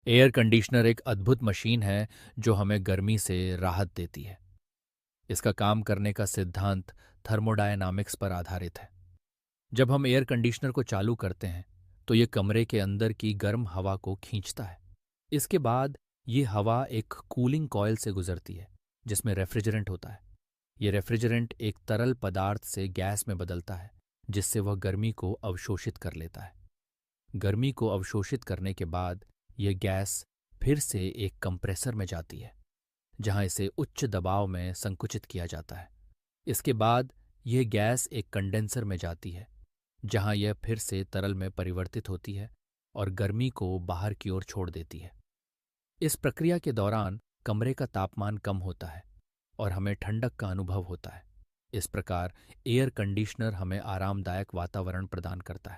Air conditioner एक अद्भुत machine है जो हमें गर्मी से राहत देती है। इसका काम करने का सिद्धांत थर्मोडायनामिक्स पर आधारित है। जब हम एयर कंडीशनर को चालू करते हैं तो ये कमरे के अंदर की गर्म हवा को खींचता है। इसके बाद ये हवा एक कूलिंग कॉइल से गुजरती है जिसमें रेफ्रिजरेंट होता है। ये रेफ्रिजरेंट एक तरल पदार्थ से गैस में बदलता है जिससे वह गर्मी को अवशोषित कर लेता है। गर्मी को अवशोषित करने के बाद यह गैस फिर से एक कंप्रेसर में जाती है जहां इसे उच्च दबाव में संकुचित किया जाता है। इसके बाद यह गैस एक कंडेंसर में जाती है जहां यह फिर से तरल में परिवर्तित होती है और गर्मी को बाहर की ओर छोड़ देती है। इस प्रक्रिया के दौरान कमरे का तापमान कम होता है और हमें ठंडक का अनुभव होता है। इस प्रकार एयर कंडीशनर हमें आरामदायक वातावरण प्रदान करता है।